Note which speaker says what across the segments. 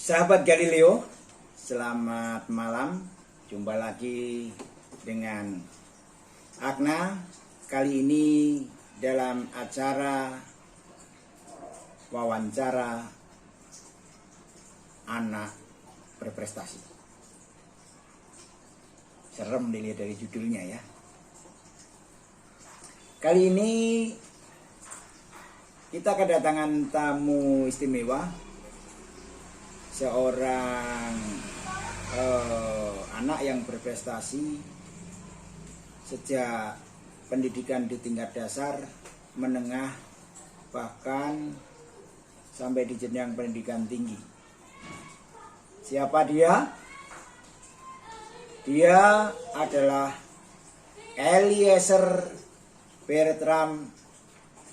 Speaker 1: Sahabat Galileo, selamat malam. Jumpa lagi dengan Agna. Kali ini dalam acara wawancara anak berprestasi. Serem dilihat dari judulnya ya. Kali ini kita kedatangan tamu istimewa, seorang anak yang berprestasi sejak pendidikan di tingkat dasar, menengah, bahkan sampai di jenjang pendidikan tinggi. Siapa dia? Dia adalah Eliezer Bertram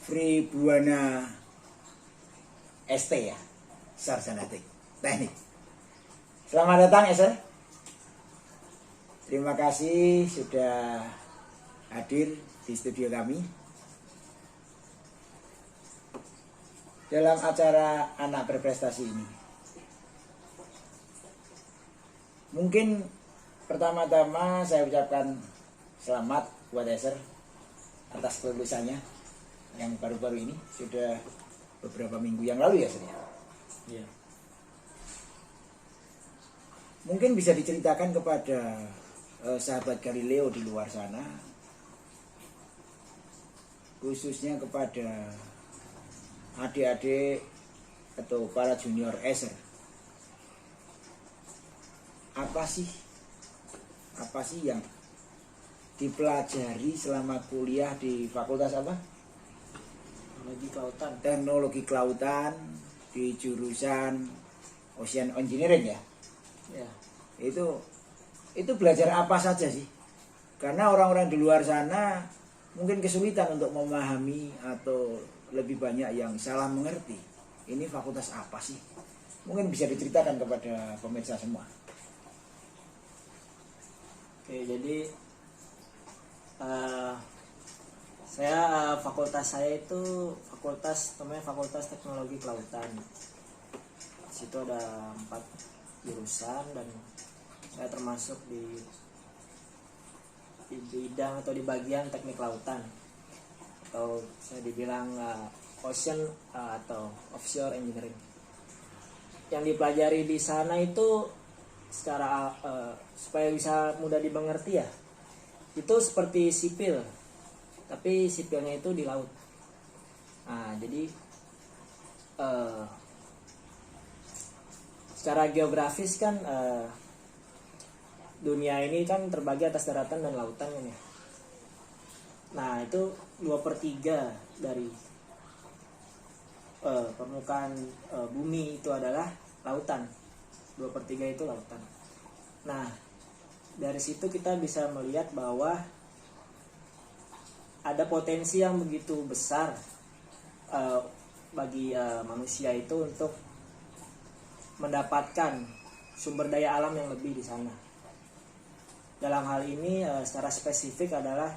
Speaker 1: Fribuana ST ya, Sarjana Teknik. Selamat datang Eser. Terima kasih sudah hadir di studio kami dalam acara anak berprestasi ini. Mungkin pertama-tama saya ucapkan selamat buat Eser atas kelulusannya yang baru-baru ini, sudah beberapa minggu yang lalu ya Ser.
Speaker 2: Iya.
Speaker 1: Mungkin bisa diceritakan kepada sahabat Galileo di luar sana, khususnya kepada adik-adik atau para junior Eser. Apa sih yang dipelajari selama kuliah di fakultas apa? Teknologi Kelautan di jurusan Ocean Engineering ya?
Speaker 2: Ya.
Speaker 1: Itu belajar apa saja sih? Karena orang-orang di luar sana mungkin kesulitan untuk memahami atau lebih banyak yang salah mengerti. Ini fakultas apa sih? Mungkin bisa diceritakan kepada pemirsa semua.
Speaker 2: Oke, jadi fakultas saya itu namanya Fakultas Teknologi Kelautan. Di situ ada 4 jurusan dan saya termasuk di bidang atau di bagian teknik lautan, atau saya dibilang ocean atau offshore engineering. Yang dipelajari di sana itu secara supaya bisa mudah dimengerti ya, itu seperti sipil, tapi sipilnya itu di laut. Nah, jadi secara geografis kan dunia ini kan terbagi atas daratan dan lautan kan ya. Nah, itu 2/3 dari permukaan bumi itu adalah lautan. 2/3 itu lautan. Nah, dari situ kita bisa melihat bahwa ada potensi yang begitu besar bagi manusia itu untuk mendapatkan sumber daya alam yang lebih di sana. Dalam hal ini secara spesifik adalah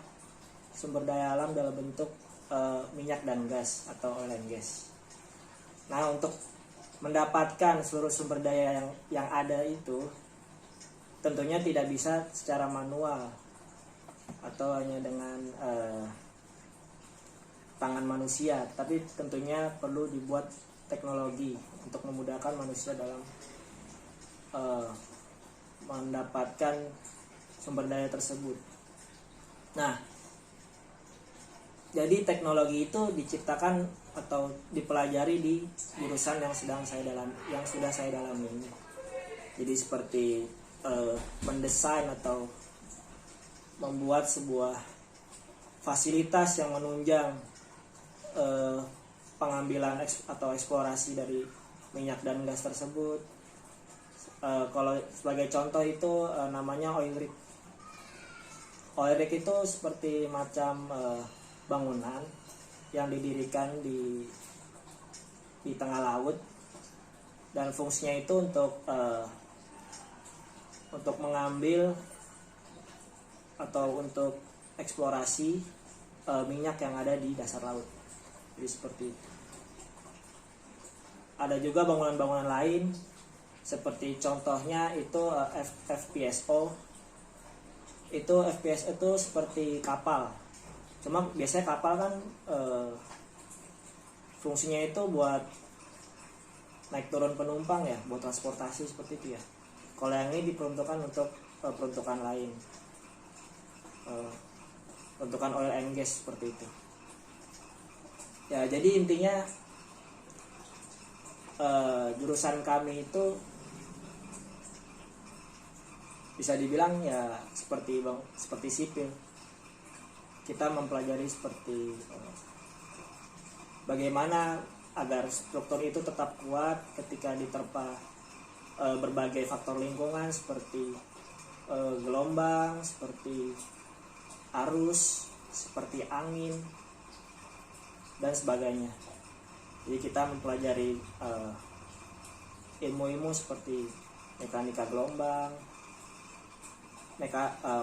Speaker 2: sumber daya alam dalam bentuk minyak dan gas atau oil and gas. Nah, untuk mendapatkan seluruh sumber daya yang ada itu tentunya tidak bisa secara manual atau hanya dengan tangan manusia, tapi tentunya perlu dibuat teknologi untuk memudahkan manusia dalam mendapatkan sumber daya tersebut. Nah, jadi teknologi itu diciptakan atau dipelajari di jurusan yang sudah saya dalami ini. Jadi seperti mendesain atau membuat sebuah fasilitas yang menunjang pengambilan atau eksplorasi dari minyak dan gas tersebut. Kalau sebagai contoh itu namanya oil rig. Oil rig itu seperti macam bangunan yang didirikan di tengah laut, dan fungsinya itu untuk mengambil atau untuk eksplorasi minyak yang ada di dasar laut. Jadi seperti itu. Ada juga bangunan-bangunan lain Seperti contohnya itu FPSO. Itu FPS itu seperti kapal. Cuma biasanya kapal kan fungsinya itu buat naik turun penumpang ya, buat transportasi seperti itu ya. Kalau yang ini diperuntukkan untuk peruntukan lain, peruntukan oil and gas seperti itu. Ya jadi intinya jurusan kami itu bisa dibilang ya seperti sipil. Kita mempelajari seperti bagaimana agar struktur itu tetap kuat ketika diterpa berbagai faktor lingkungan seperti gelombang, seperti arus, seperti angin dan sebagainya. Jadi kita mempelajari ilmu-ilmu seperti mekanika gelombang,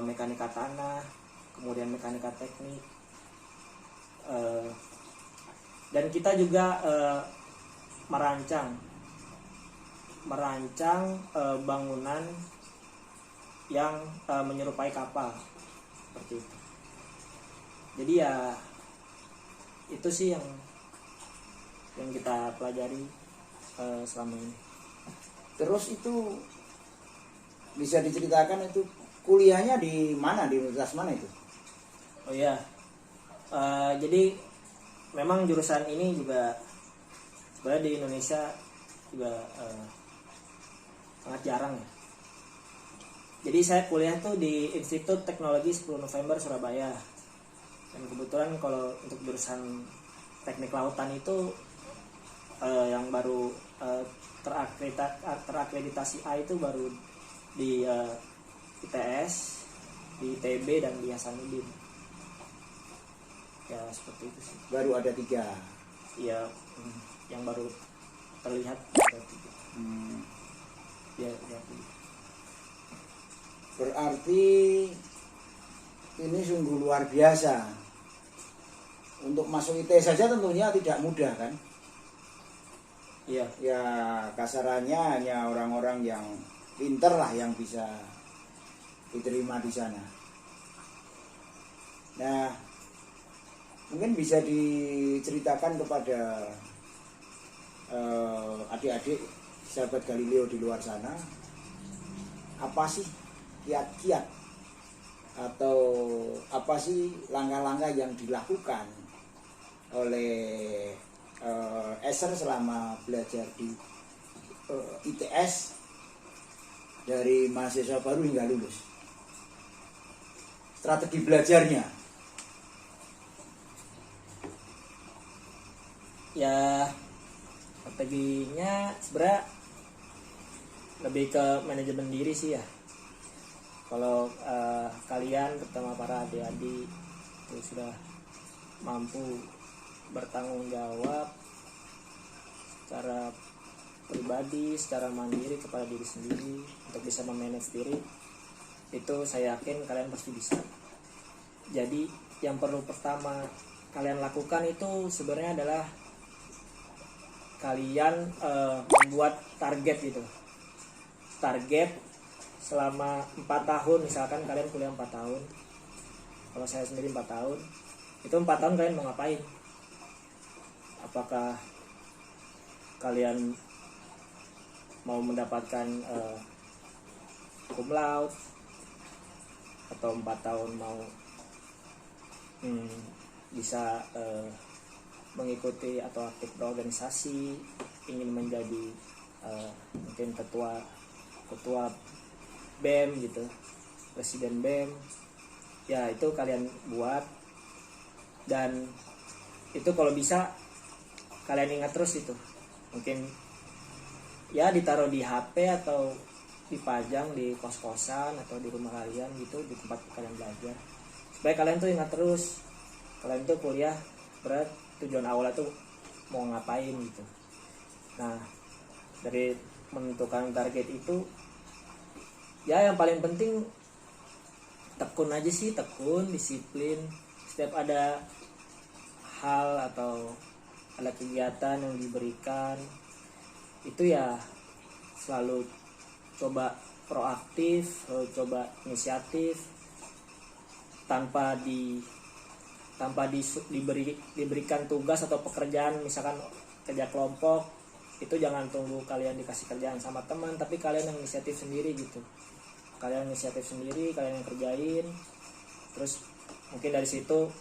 Speaker 2: mekanika tanah, kemudian mekanika teknik, dan kita juga merancang bangunan yang menyerupai kapal seperti itu. Jadi ya itu sih yang kita pelajari selama ini.
Speaker 1: Terus itu bisa diceritakan itu kuliahnya di mana, di universitas mana itu?
Speaker 2: Oh iya, jadi memang jurusan ini juga sebenarnya di Indonesia juga sangat jarang ya. Jadi saya kuliah tuh di Institut Teknologi 10 November Surabaya. Dan kebetulan kalau untuk jurusan teknik lautan itu yang baru terakreditasi A itu baru di ITS, di ITB dan di Hasanuddin. Ya seperti itu sih.
Speaker 1: Baru ada 3.
Speaker 2: Iya, yang baru terlihat ada 3. Ya.
Speaker 1: Berarti ini sungguh luar biasa. Untuk masuk ITS saja tentunya tidak mudah kan?
Speaker 2: Iya.
Speaker 1: Ya kasarannya hanya orang-orang yang pinter lah yang bisa diterima di sana. Nah, mungkin bisa diceritakan kepada adik-adik sahabat Galileo di luar sana, apa sih kiat-kiat atau apa sih langkah-langkah yang dilakukan oleh Eser selama belajar di ITS dari mahasiswa baru hingga lulus. Strategi belajarnya.
Speaker 2: Ya strateginya sebenarnya lebih ke manajemen diri sih ya. Kalau kalian terutama para adik-adik itu sudah mampu bertanggung jawab secara pribadi, secara mandiri kepada diri sendiri untuk bisa memanage diri, itu saya yakin kalian pasti bisa. Jadi yang perlu pertama kalian lakukan itu sebenarnya adalah kalian membuat target gitu. Target selama 4 tahun, misalkan kalian kuliah 4 tahun. Kalau saya sendiri 4 tahun. Itu 4 tahun kalian mau ngapain? Apakah kalian mau mendapatkan cum laude, atau 4 tahun mau bisa mengikuti atau aktif berorganisasi, ingin menjadi mungkin ketua BEM gitu, presiden BEM, ya itu kalian buat. Dan itu kalau bisa kalian ingat terus itu, mungkin ya ditaruh di HP atau dipajang di kos-kosan atau di rumah kalian gitu, di tempat kalian belajar, supaya kalian tuh ingat terus kalian tuh kuliah berat, tujuan awalnya tuh mau ngapain gitu. Nah, dari menentukan target itu ya yang paling penting tekun aja sih, tekun, disiplin. Setiap ada hal atau ada kegiatan yang diberikan itu ya selalu coba proaktif, selalu coba inisiatif, tanpa diberikan tugas atau pekerjaan, misalkan kerja kelompok, itu jangan tunggu kalian dikasih kerjaan sama teman, tapi kalian yang inisiatif sendiri gitu. Kalian inisiatif sendiri, kalian yang kerjain. Terus mungkin dari situ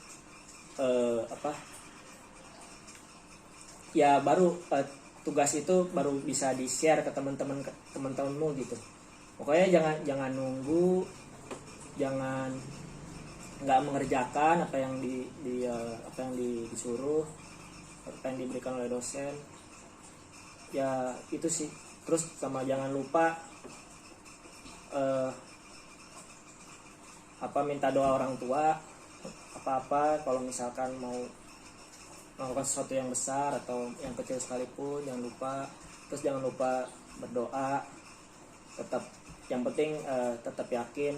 Speaker 2: ya baru tugas itu baru bisa di-share ke teman-temanmu gitu. Pokoknya jangan nunggu, jangan nggak mengerjakan apa yang disuruh, apa yang diberikan oleh dosen. Ya itu sih. Terus sama jangan lupa minta doa orang tua, apa kalau misalkan mau melakukan sesuatu yang besar atau yang kecil sekalipun, jangan lupa. Terus jangan lupa berdoa. Tetap yang penting tetap yakin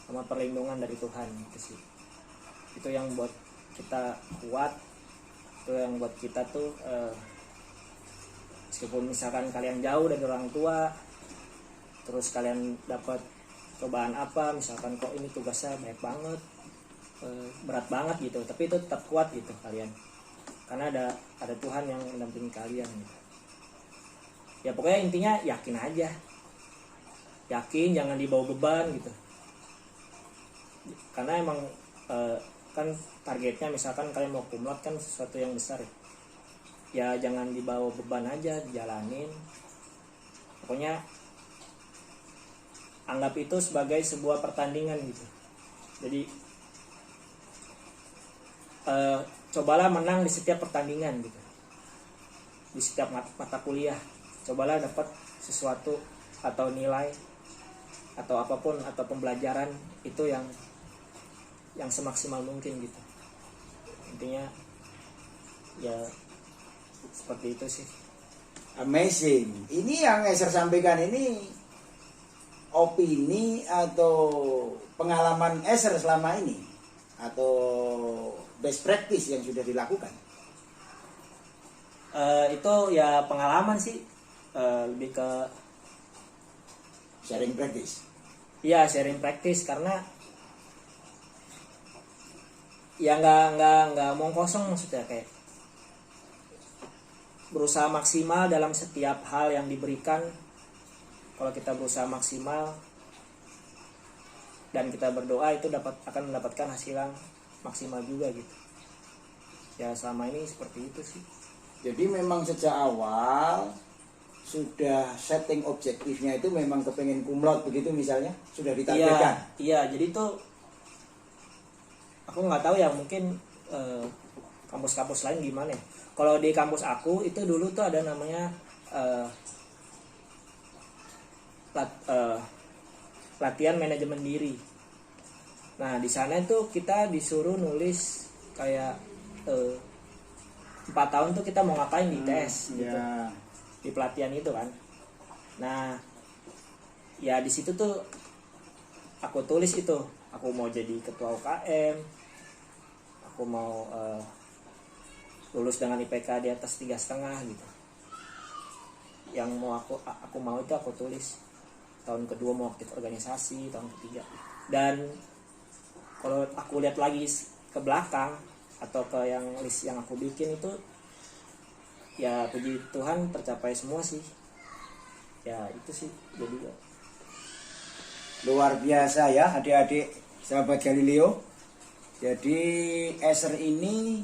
Speaker 2: sama perlindungan dari Tuhan gitu sih. Itu yang buat kita kuat, itu yang buat kita tuh meskipun misalkan kalian jauh dari orang tua, terus kalian dapat cobaan apa, misalkan kok ini tugasnya banyak banget, berat banget gitu, tapi itu tetap kuat gitu kalian, karena ada Tuhan yang mendampingi kalian gitu. Ya pokoknya intinya yakin aja, yakin, jangan dibawa beban gitu. Karena emang kan targetnya misalkan kalian mau kumlot kan sesuatu yang besar ya, jangan dibawa beban aja, dijalanin. Pokoknya anggap itu sebagai sebuah pertandingan gitu. Jadi cobalah menang di setiap pertandingan gitu, di setiap mata kuliah. Cobalah dapat sesuatu atau nilai atau apapun, atau pembelajaran itu yang semaksimal mungkin gitu. Intinya ya seperti itu sih.
Speaker 1: Amazing. Ini yang Eser sampaikan ini opini atau pengalaman Eser selama ini, atau best practice yang sudah dilakukan?
Speaker 2: Itu ya pengalaman sih, lebih ke
Speaker 1: sharing practice.
Speaker 2: Iya, sharing practice, karena ya nggak mau kosong, maksudnya kayak berusaha maksimal dalam setiap hal yang diberikan. Kalau kita berusaha maksimal dan kita berdoa, itu akan mendapatkan hasil yang maksimal juga gitu. Ya selama ini seperti itu sih.
Speaker 1: Jadi memang sejak awal sudah setting objektifnya itu memang kepengen kumlot begitu misalnya, sudah ditargetkan.
Speaker 2: Iya, jadi tuh aku nggak tahu ya, mungkin kampus-kampus lain gimana ya. Kalau di kampus aku itu dulu tuh ada namanya latihan manajemen diri. Nah di sana itu kita disuruh nulis kayak 4 tahun tuh kita mau ngapain di tes gitu, di pelatihan itu kan. Nah ya di situ tuh aku tulis itu, aku mau jadi ketua UKM, aku mau lulus dengan IPK di atas 3,5 gitu. Yang mau aku mau itu aku tulis. Tahun kedua mau aktif organisasi, tahun ketiga. Dan kalau aku lihat lagi ke belakang atau ke yang list yang aku bikin itu, ya puji Tuhan tercapai semua sih. Ya itu sih, jadi
Speaker 1: luar biasa ya adik-adik sahabat Galileo. Jadi Eser ini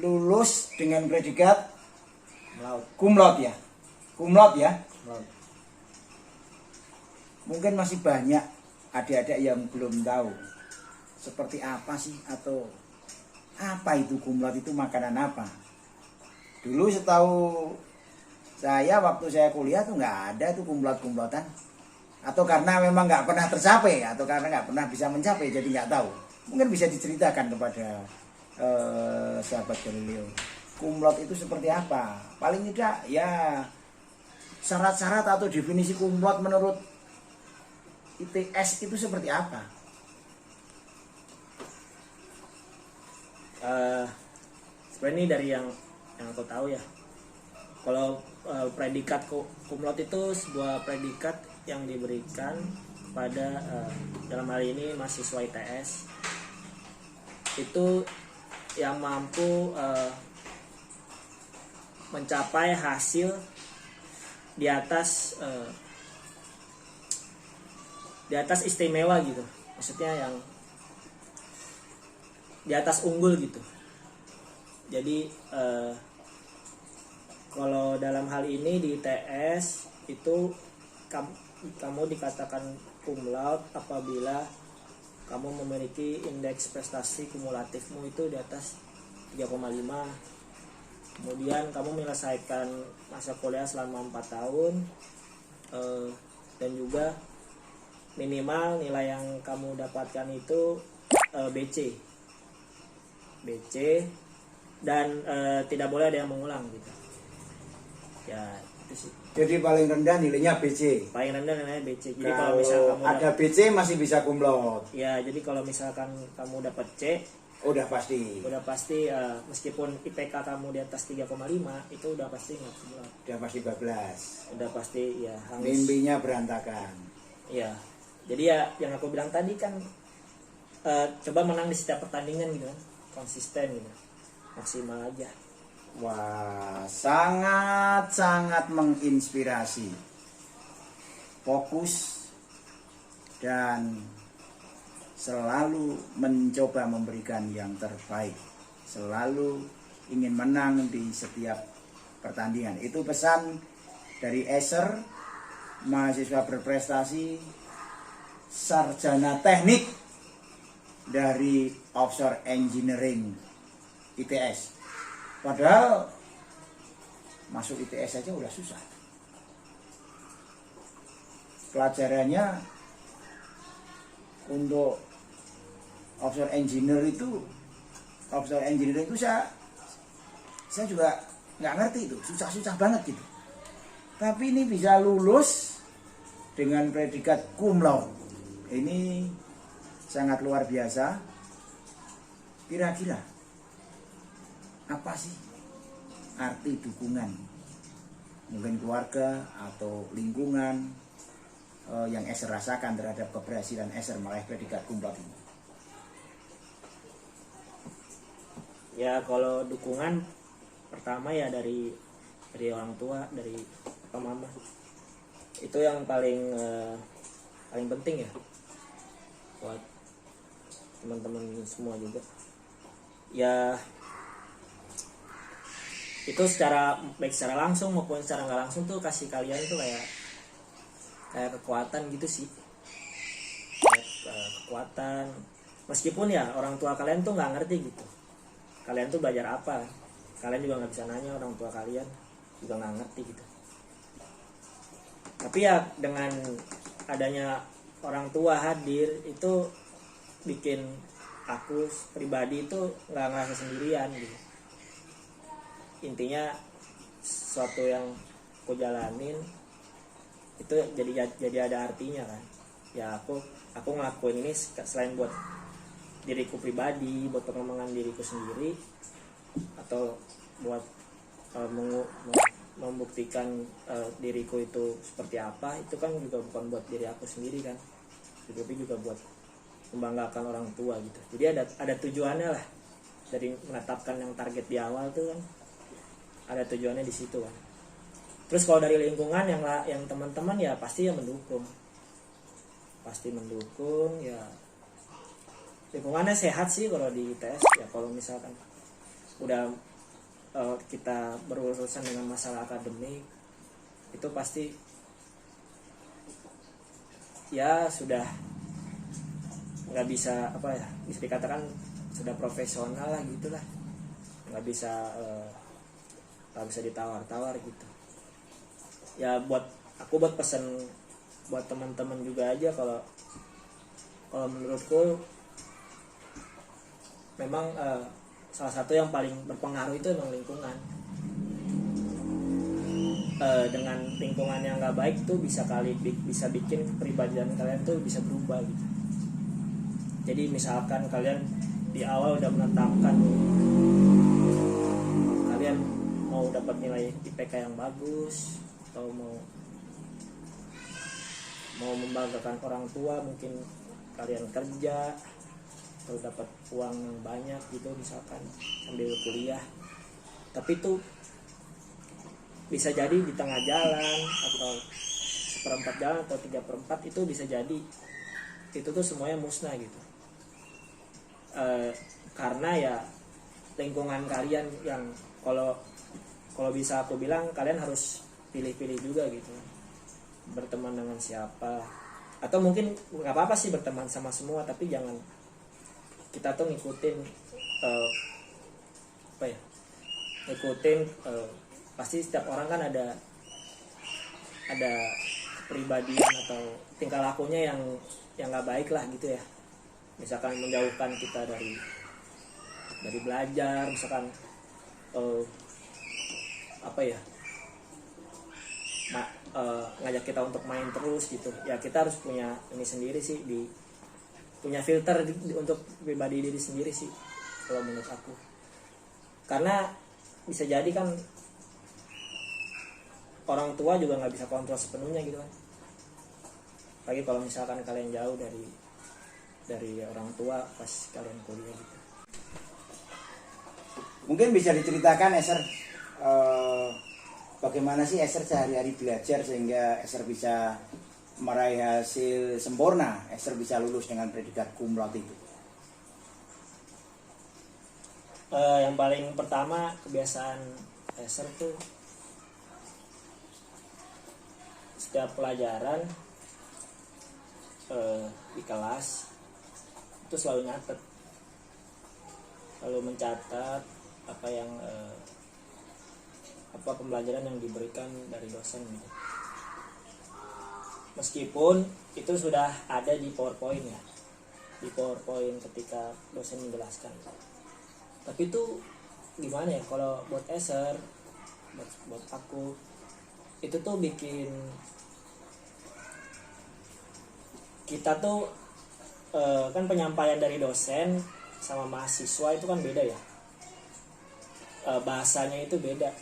Speaker 1: lulus dengan predikat kumlot ya. Kumlot ya. Mungkin masih banyak adik-adik yang belum tahu seperti apa sih, atau apa itu kumlot, itu makanan apa. Dulu setahu saya waktu saya kuliah tuh nggak ada tuh kumlot-kumlotan. Atau karena memang nggak pernah tercapai, atau karena nggak pernah bisa mencapai, jadi nggak tahu. Mungkin bisa diceritakan kepada sahabat Galileo, kumlot itu seperti apa? Paling tidak ya syarat-syarat atau definisi kumlot menurut ITS itu seperti apa?
Speaker 2: Sebenarnya ini dari yang aku tahu ya. Kalau predikat cum laude itu sebuah predikat yang diberikan pada dalam hal ini mahasiswa ITS itu yang mampu mencapai hasil di atas istimewa gitu, maksudnya yang di atas unggul gitu. Jadi kalau dalam hal ini di ITS itu kamu dikatakan cum laude apabila kamu memiliki indeks prestasi kumulatifmu itu di atas 3,5. Kemudian kamu menyelesaikan masa kuliah selama 4 tahun dan juga minimal nilai yang kamu dapatkan itu BC dan tidak boleh ada yang mengulang gitu. Ya itu sih.
Speaker 1: Jadi paling rendah nilainya BC.
Speaker 2: Paling rendah nilainya BC. Jadi kalau misalkan kamu
Speaker 1: ada BC masih bisa cum laude.
Speaker 2: Ya, jadi kalau misalkan kamu dapat C,
Speaker 1: udah pasti
Speaker 2: meskipun IPK kamu di atas 3,5 itu udah pasti nggak cum laude.
Speaker 1: Udah pasti bablas.
Speaker 2: Udah pasti ya hangus.
Speaker 1: Mimpinya berantakan.
Speaker 2: Iya. Jadi ya yang aku bilang tadi kan coba menang di setiap pertandingan gitu kan. Konsisten gitu. Maksimal aja.
Speaker 1: Wah, sangat menginspirasi. Fokus dan selalu mencoba memberikan yang terbaik. Selalu ingin menang di setiap pertandingan. Itu pesan dari Eser, mahasiswa berprestasi, sarjana teknik dari Offshore Engineering ITS. Padahal masuk ITS saja udah susah. Pelajarannya untuk offshore engineering itu saya juga nggak ngerti itu, susah banget gitu. Tapi ini bisa lulus dengan predikat cum laude. Ini sangat luar biasa. Kira-kira apa sih arti dukungan? Mungkin keluarga atau lingkungan yang Eser rasakan terhadap keberhasilan Eser meraih predikat cum laude ini.
Speaker 2: Ya kalau dukungan pertama ya dari orang tua, dari papa mama. Itu yang paling penting ya buat teman-teman semua juga. Ya itu baik secara langsung maupun secara nggak langsung tuh kasih kalian tuh kayak kekuatan gitu sih. Kekuatan meskipun ya orang tua kalian tuh nggak ngerti gitu. Kalian tuh belajar apa? Kalian juga nggak bisa nanya, orang tua kalian juga nggak ngerti gitu. Tapi ya dengan adanya orang tua hadir itu bikin aku pribadi itu nggak ngerasa sendirian gitu. Intinya sesuatu yang aku jalanin itu jadi ada artinya kan. Ya aku ngelakuin ini selain buat diriku pribadi, buat pengembangan diriku sendiri, atau buat membuktikan diriku itu seperti apa, itu kan juga bukan buat diri aku sendiri kan, tapi juga buat membanggakan orang tua gitu. Jadi ada tujuannya lah dari menetapkan yang target di awal tuh kan, ada tujuannya di situ kan. Terus kalau dari lingkungan yang teman-teman ya pasti ya mendukung ya. Lingkungannya sehat sih kalau di ITS ya. Kalau misalkan udah kita berurusan dengan masalah akademik itu pasti ya sudah nggak bisa bisa dikatakan sudah profesional lah gitulah, nggak bisa ditawar-tawar gitu ya. Buat pesan buat teman-teman juga aja, kalau menurutku memang salah satu yang paling berpengaruh itu memang lingkungan. Dengan lingkungan yang nggak baik tuh bisa bikin kepribadian kalian tuh bisa berubah gitu. Jadi misalkan kalian di awal udah menetapkan kalian mau dapat nilai IPK yang bagus, atau mau membanggakan orang tua, mungkin kalian kerja atau dapat uang yang banyak gitu misalkan sambil kuliah, tapi itu bisa jadi di tengah jalan atau seperempat jalan atau 3/4 itu bisa jadi itu tuh semuanya musnah gitu. Karena ya lingkungan kalian yang kalau bisa aku bilang kalian harus pilih-pilih juga gitu, berteman dengan siapa, atau mungkin nggak apa-apa sih berteman sama semua, tapi jangan kita tuh ngikutin pasti setiap orang kan ada kepribadian atau tingkah lakunya yang nggak baik lah gitu ya, misalkan menjauhkan kita dari belajar, misalkan ngajak kita untuk main terus gitu ya. Kita harus punya ini sendiri sih, punya filter untuk pribadi diri sendiri sih kalau menurut aku, karena bisa jadi kan orang tua juga nggak bisa kontrol sepenuhnya gitu kan, lagi kalau misalkan kalian jauh dari orang tua pas kalian kuliah gitu.
Speaker 1: Mungkin bisa diceritakan Eser, bagaimana sih Eser sehari-hari belajar sehingga Eser bisa meraih hasil sempurna, Eser bisa lulus dengan predikat cum laude itu?
Speaker 2: Yang paling pertama kebiasaan Eser tuh setiap pelajaran di kelas itu selalu nyatet, selalu mencatat apa yang pembelajaran yang diberikan dari dosen gitu. Meskipun itu sudah ada di PowerPoint ya, di PowerPoint ketika dosen menjelaskan, tapi itu gimana ya, kalau buat Eser, buat aku itu tuh bikin kita tuh kan penyampaian dari dosen sama mahasiswa itu kan beda ya, bahasanya itu beda,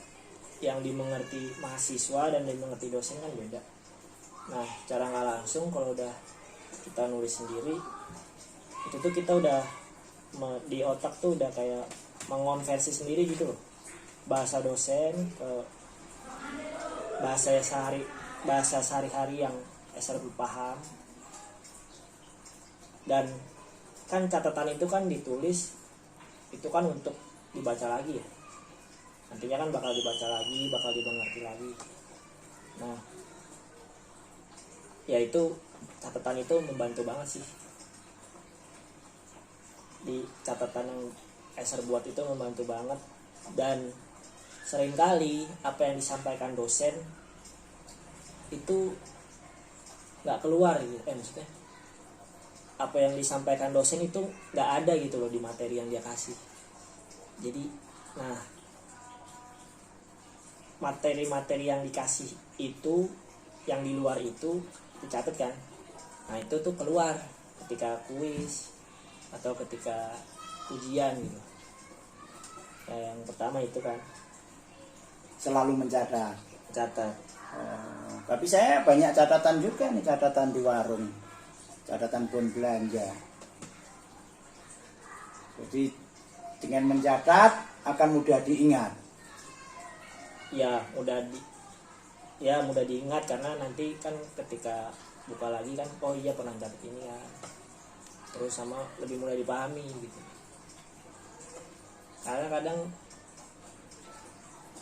Speaker 2: yang dimengerti mahasiswa dan dimengerti dosen kan beda. Nah cara nggak langsung kalau udah kita nulis sendiri itu tuh kita udah di otak tuh udah kayak mengonversi sendiri gitu loh, bahasa dosen ke bahasa sehari-hari yang Eser paham. Dan kan catatan itu kan ditulis itu kan untuk dibaca lagi ya, nantinya kan bakal dibaca lagi, bakal dimengerti lagi. Nah ya itu catatan itu membantu banget sih, di catatan yang Eser buat itu membantu banget. Dan seringkali apa yang disampaikan dosen itu nggak keluar gitu, maksudnya apa yang disampaikan dosen itu nggak ada gitu loh di materi yang dia kasih. Jadi nah materi-materi yang dikasih itu yang di luar itu dicatat kan, nah itu tuh keluar ketika kuis atau ketika ujian gitu. Nah, yang pertama itu kan
Speaker 1: Selalu mencatat.
Speaker 2: Tapi
Speaker 1: saya banyak catatan juga nih, catatan di warung, catatan pun belanja. Jadi dengan mencatat akan mudah diingat.
Speaker 2: Ya mudah diingat karena nanti kan ketika buka lagi kan, oh iya pernah catat ini ya, terus sama lebih mudah dipahami gitu. Karena kadang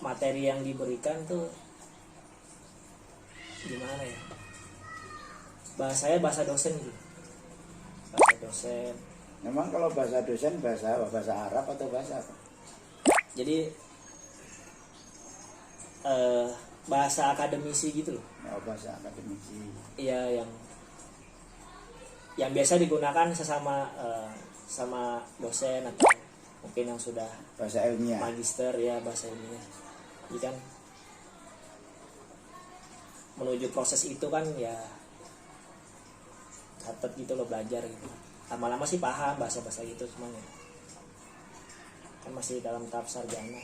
Speaker 2: materi yang diberikan tuh gimana ya, bahasa dosen gitu, bahasa dosen.
Speaker 1: Memang kalau bahasa dosen bahasa Arab atau bahasa apa?
Speaker 2: Jadi bahasa akademisi gitu loh.
Speaker 1: Oh, bahasa akademisi.
Speaker 2: Iya, yang biasa digunakan sesama sama dosen atau mungkin yang sudah
Speaker 1: bahasa ilmiah,
Speaker 2: magister ya, bahasa ilmiah. Jadi kan menuju proses itu kan ya catat gitu loh, belajar gitu. Lama-lama sih paham bahasa gitu semuanya, kan masih dalam tahap sarjana.